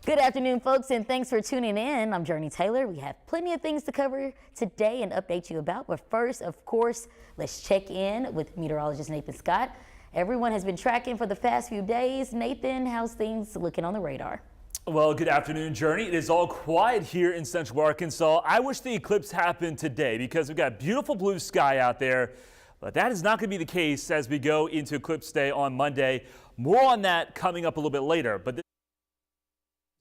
Good afternoon, folks, and thanks for tuning in. I'm Jurnee Taylor. We have plenty of things to cover today and update you about. But first, of course, let's check in with meteorologist Nathan Scott. Everyone has been tracking for the past few days. Nathan, how's things looking on the radar? Well, good afternoon, Jurnee. It is all quiet here in Central Arkansas. I wish the eclipse happened today because we've got beautiful blue sky out there. But that is not going to be the case as we go into Eclipse Day on Monday. More on that coming up a little bit later. But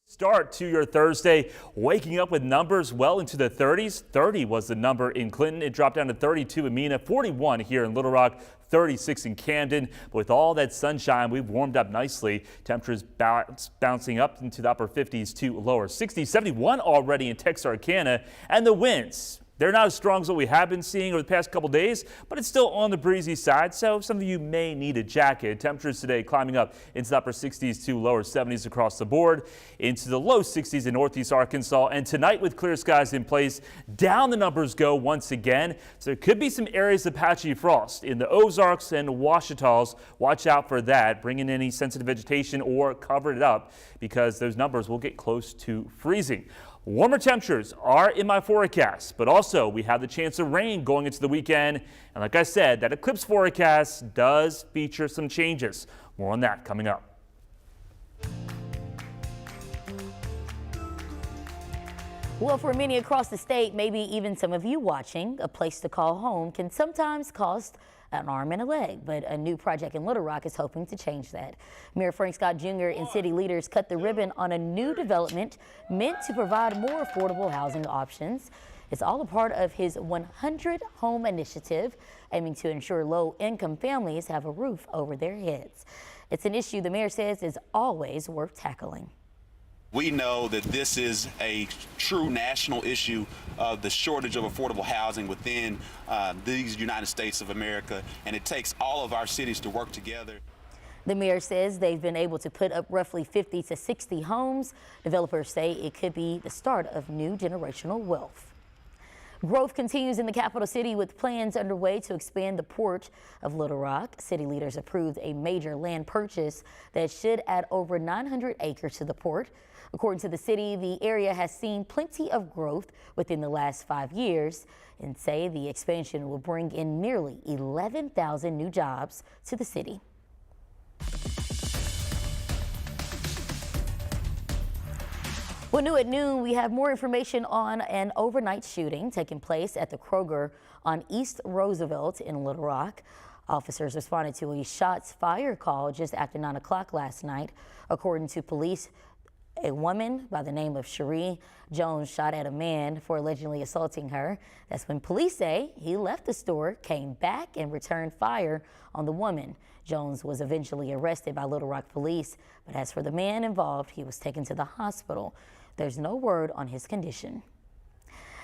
start to your Thursday, waking up with numbers well into the 30s. 30 was the number in Clinton. It dropped down to 32 in Mena, 41 here in Little Rock, 36 in Camden. But with all that sunshine, we've warmed up nicely. Temperatures bouncing up into the upper 50s to lower 60s, 71 already in Texarkana. And the winds, they're not as strong as what we have been seeing over the past couple days, but it's still on the breezy side, so some of you may need a jacket. Temperatures today climbing up into the upper 60s to lower 70s across the board, into the low 60s in northeast Arkansas. And tonight, with clear skies in place, down the numbers go once again. So there could be some areas of patchy frost in the Ozarks and Ouachitas. Watch out for that. Bring in any sensitive vegetation or cover it up because those numbers will get close to freezing. Warmer temperatures are in my forecast, but also we have the chance of rain going into the weekend. And like I said, that eclipse forecast does feature some changes. More on that coming up. Well, for many across the state, maybe even some of you watching, a place to call home can sometimes cost an arm and a leg, but a new project in Little Rock is hoping to change that. Mayor Frank Scott Jr. and city leaders cut the ribbon on a new development meant to provide more affordable housing options. It's all a part of his 100 Home initiative, aiming to ensure low-income families have a roof over their heads. It's an issue the mayor says is always worth tackling. We know that this is a true national issue of the shortage of affordable housing within these United States of America, and it takes all of our cities to work together. The mayor says they've been able to put up roughly 50 to 60 homes. Developers say it could be the start of new generational wealth. Growth continues in the capital city with plans underway to expand the port of Little Rock. City leaders approved a major land purchase that should add over 900 acres to the port. According to the city, the area has seen plenty of growth within the last 5 years and say the expansion will bring in nearly 11,000 new jobs to the city. Well, new at noon, we have more information on an overnight shooting taking place at the Kroger on East Roosevelt in Little Rock. Officers responded to a shots fired call just after 9 o'clock last night. According to police, a woman by the name of Cherie Jones shot at a man for allegedly assaulting her. That's when police say he left the store, came back, and returned fire on the woman. Jones was eventually arrested by Little Rock police, but as for the man involved, he was taken to the hospital. There's no word on his condition.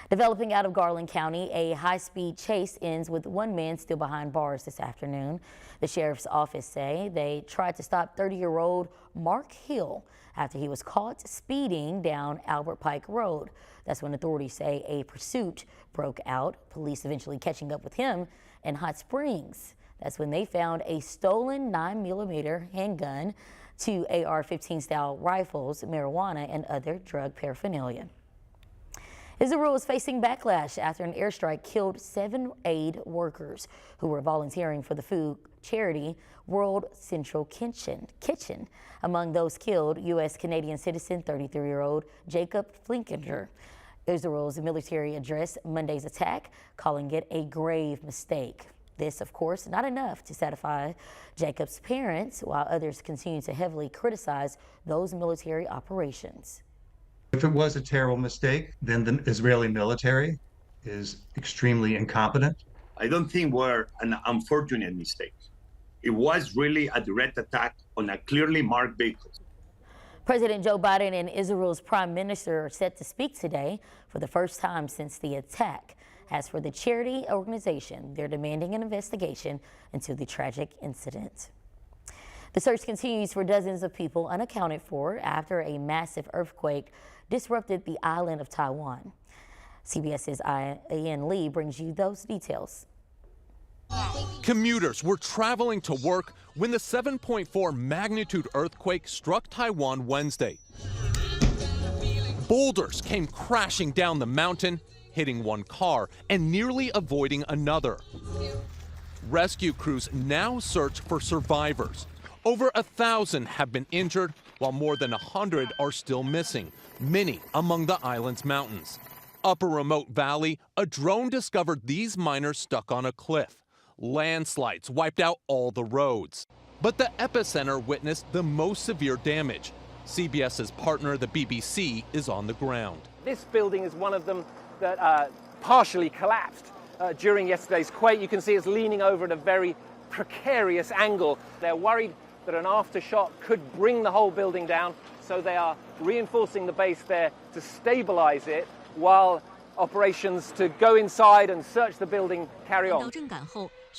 Developing out of Garland County, a high-speed chase ends with one man still behind bars this afternoon. The sheriff's office say they tried to stop 30-year-old Mark Hill after he was caught speeding down Albert Pike Road. That's when authorities say a pursuit broke out, police eventually catching up with him in Hot Springs. That's when they found a stolen 9mm handgun, 2 AR-15 style rifles, marijuana, and other drug paraphernalia. Israel is facing backlash after an airstrike killed 7 aid workers who were volunteering for the food charity World Central Kitchen. Among those killed, U.S.-Canadian citizen 33-year-old Jacob Flinkinger. Israel's military addressed Monday's attack, calling it a grave mistake. This, of course, not enough to satisfy Jacob's parents, while others continue to heavily criticize those military operations. If it was a terrible mistake, then the Israeli military is extremely incompetent. I don't think we're an unfortunate mistake. It was really a direct attack on a clearly marked vehicle. President Joe Biden and Israel's prime minister are set to speak today for the first time since the attack. As for the charity organization, they're demanding an investigation into the tragic incident. The search continues for dozens of people unaccounted for after a massive earthquake disrupted the island of Taiwan. CBS's Ian Lee brings you those details. Commuters were traveling to work when the 7.4 magnitude earthquake struck Taiwan Wednesday. Boulders came crashing down the mountain, hitting one car and nearly avoiding another. Rescue crews now search for survivors. Over 1,000 have been injured, while more than 100 are still missing, many among the island's mountains. Up a remote valley, a drone discovered these miners stuck on a cliff. Landslides wiped out all the roads. But the epicenter witnessed the most severe damage. CBS's partner, the BBC, is on the ground. This building is one of them that partially collapsed during yesterday's quake. You can see it's leaning over at a very precarious angle. They're worried that an aftershock could bring the whole building down, so they are reinforcing the base there to stabilize it while operations to go inside and search the building carry on.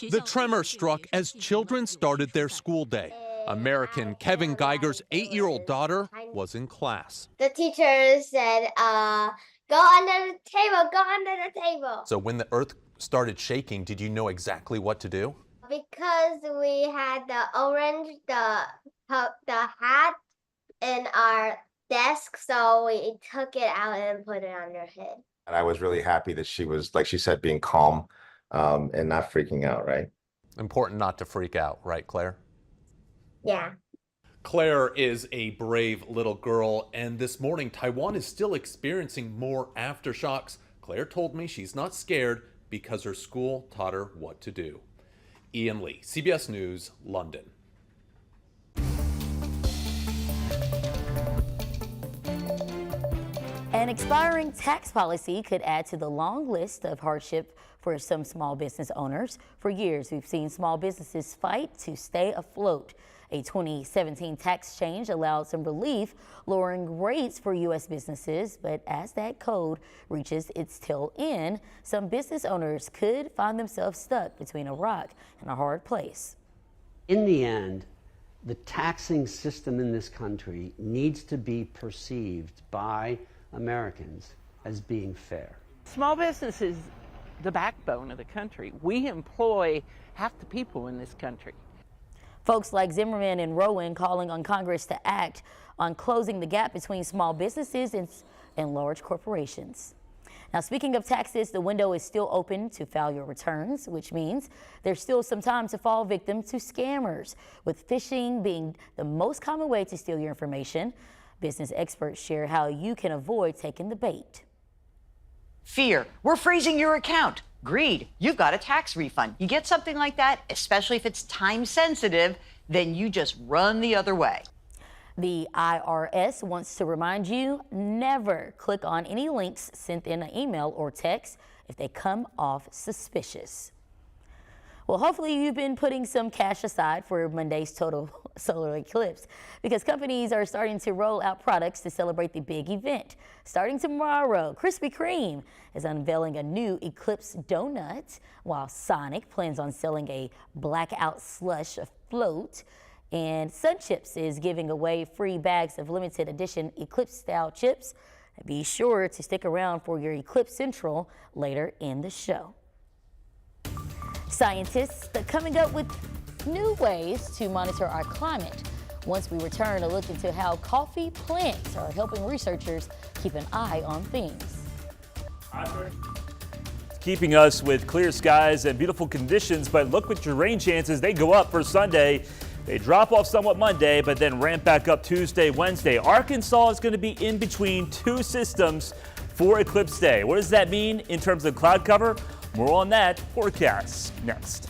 The tremor struck as children started their school day. American Kevin Geiger's 8-year-old daughter was in class. The teacher said, go under the table, go under the table. So when the earth started shaking, did you know exactly what to do? Because we had the orange, the hat in our desk, so we took it out and put it on her head. And I was really happy that she was, like she said, being calm and not freaking out, right? Important not to freak out, right, Claire? Yeah. Claire is a brave little girl, and this morning Taiwan is still experiencing more aftershocks. Claire told me she's not scared because her school taught her what to do. Ian Lee, CBS News, London. An expiring tax policy could add to the long list of hardship for some small business owners. For years, we've seen small businesses fight to stay afloat. A 2017 tax change allowed some relief, lowering rates for U.S. businesses. But as that code reaches its tail end, some business owners could find themselves stuck between a rock and a hard place. In the end, the taxing system in this country needs to be perceived by Americans as being fair. Small business is the backbone of the country. We employ half the people in this country. Folks like Zimmerman and Rowan calling on Congress to act on closing the gap between small businesses and large corporations. Now, speaking of taxes, the window is still open to file your returns, which means there's still some time to fall victim to scammers, with phishing being the most common way to steal your information. Business experts share how you can avoid taking the bait. Fear, we're freezing your account. Greed, you've got a tax refund. You get something like that, especially if it's time sensitive, then you just run the other way. The IRS wants to remind you, never click on any links sent in an email or text if they come off suspicious. Well, hopefully you've been putting some cash aside for Monday's total solar eclipse, because companies are starting to roll out products to celebrate the big event. Starting tomorrow, Krispy Kreme is unveiling a new eclipse donut, while Sonic plans on selling a blackout slush float. And Sun Chips is giving away free bags of limited edition eclipse style chips. Be sure to stick around for your Eclipse Central later in the show. Scientists are coming up with new ways to monitor our climate. Once we return, a look into how coffee plants are helping researchers keep an eye on things. Keeping us with clear skies and beautiful conditions, but look at your rain chances. They go up for Sunday. They drop off somewhat Monday, but then ramp back up Tuesday, Wednesday. Arkansas is going to be in between two systems for Eclipse Day. What does that mean in terms of cloud cover? More on that forecast next.